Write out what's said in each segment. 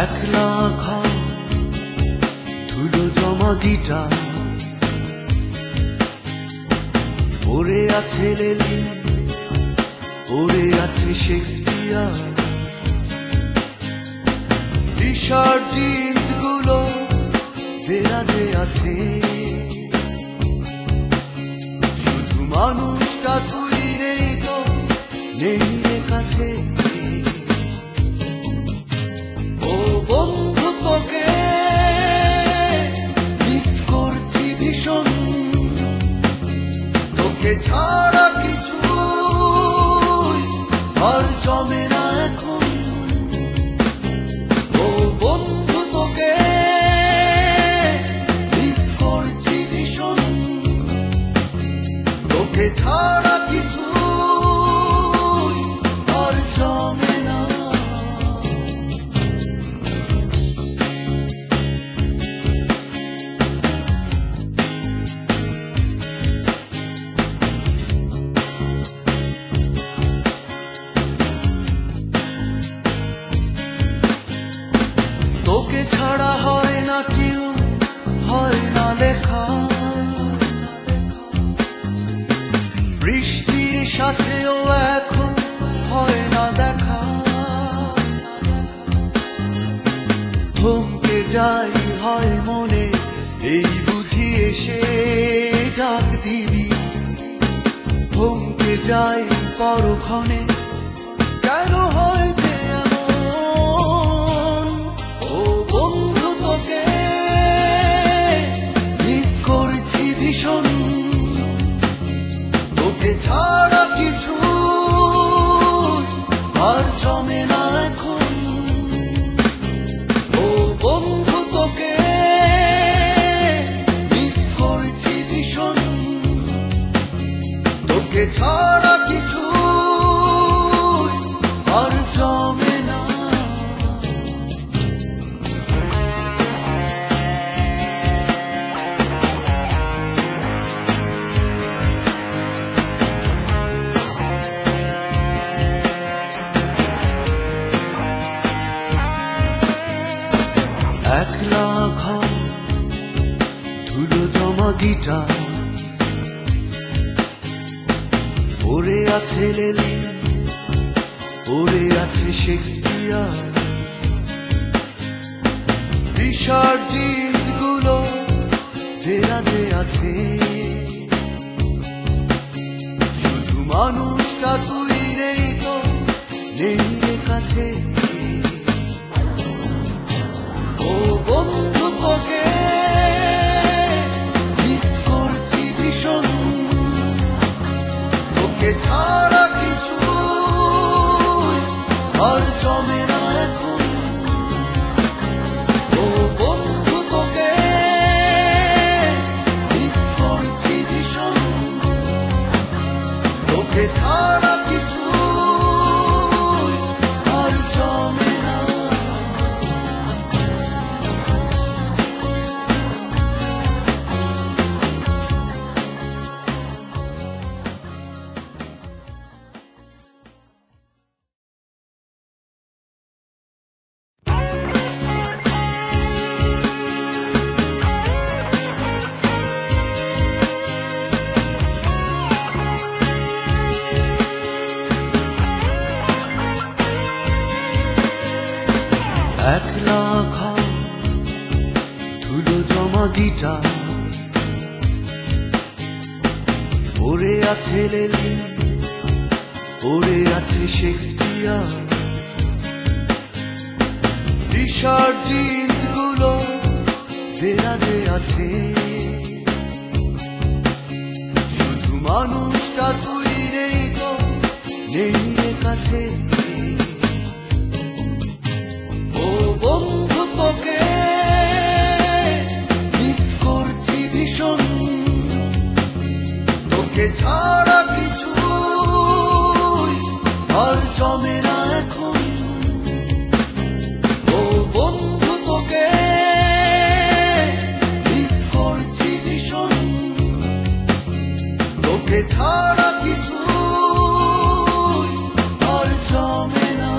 একলা ঘর ধুলো জমা গিটার পড়ে আছে লেলি, পড়ে আছে শেক্সপিয়ার। টি শার্ট জিন্স গুলো দেরাজে আছে, শুধু মানুষটা তুই নেই তো, নেই রে কাছে। ও বন্ধু তোকে মিস করছি ভীষণ, তোকে ছাড়া কিছু আর জমে না এখন। ও বন্ধু তোকে মিস করছি ভীষণ, তোকে ছাড়া কিছু আর জমে না। তোকে ছাড়া হয় না টিউন, হয় না লেখা, বৃষ্টির সাথেও এখন হয় না দেখা। থমকে যাই হয় মনে, এই বুঝি এসে ডাক দিবি। থমকে যাই পরক্ষণে, কেন হয় যে এমন। ও বন্ধু তোকে মিস করছি ভীষণ, তোকে ছাড়া কিছু আর জমে না এখন। ও বন্ধু তোকে মিস করছি ভীষণ, তোকে ছাড়া কিছু আর জমে না। একলা ঘর ধুলো জমা গিটার পড়ে আছে লেলি, পড়ে আছে শেক্সপিয়ার। টি শার্ট জিন্স গুলো দেরাজে আছে, শুধু মানুষটা তুই নেই তো, নেই রে কাছে। ও বন্ধু তোকে মিস করছি ভীষণ, তোকে ছাড়া কিছু আর জমে না এখন। ও বন্ধু তোকে মিস করছি ভীষণ, তোকে ছাড়া কিছু আর জমে না। একলা ঘর ধুলো জমা গিটার পড়ে আছে লেলি, পড়ে আছে শেক্সপিয়ার। টি শার্ট জিন্স গুলো দেরাজে আছে, শুধু মানুষটা তুই নেই তো, নেই রে কাছে। ও বন্ধু তোকে মিস করছি ভীষণ, তোকে ছাড়া কিছু আর জমে না এখন। ও বন্ধু তোকে মিস করছি ভীষণ, তোকে ছাড়া কিছু আর জমে না।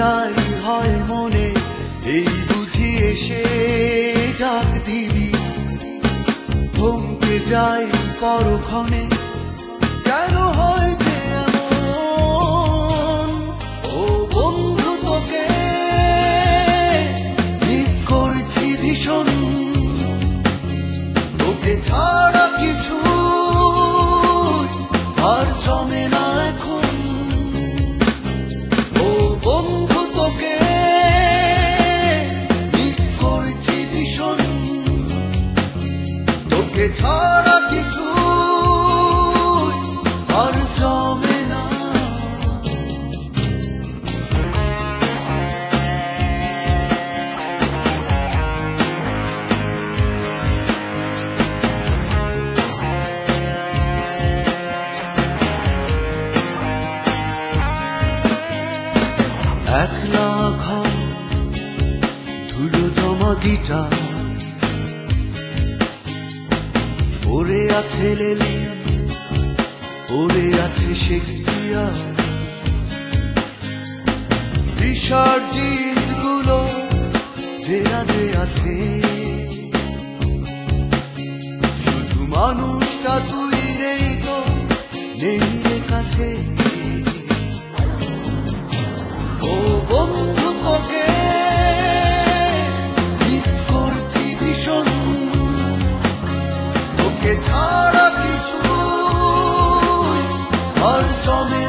যাই হয় মনে, এই বুঝি এসে ডাক দিবি। থমকে যাই পরক্ষণে, কেন হয় যে এমন? ও বন্ধু তোকে মিস করছি ভীষণ, তোকে ছাড়া কিছু আর জমে না এখন। ও বন্ধু তোকে মিস করছি ভীষণ, তোকে ছাড়া কিছু আর জমে না। একলা ঘর, ধুলো জমা গিটার, পড়ে আছে লেলিন, পড়ে আছে শেক্সপিয়ার। টি-শার্ট জিন্স গুলো দেয়ালে আছে, শুধু মানুষটা তুই নেই তো, নেই রে কাছে। ও বন্ধু তোকে মিস করছি ভীষণ, তোকে ছাড়া কিছু আর জমে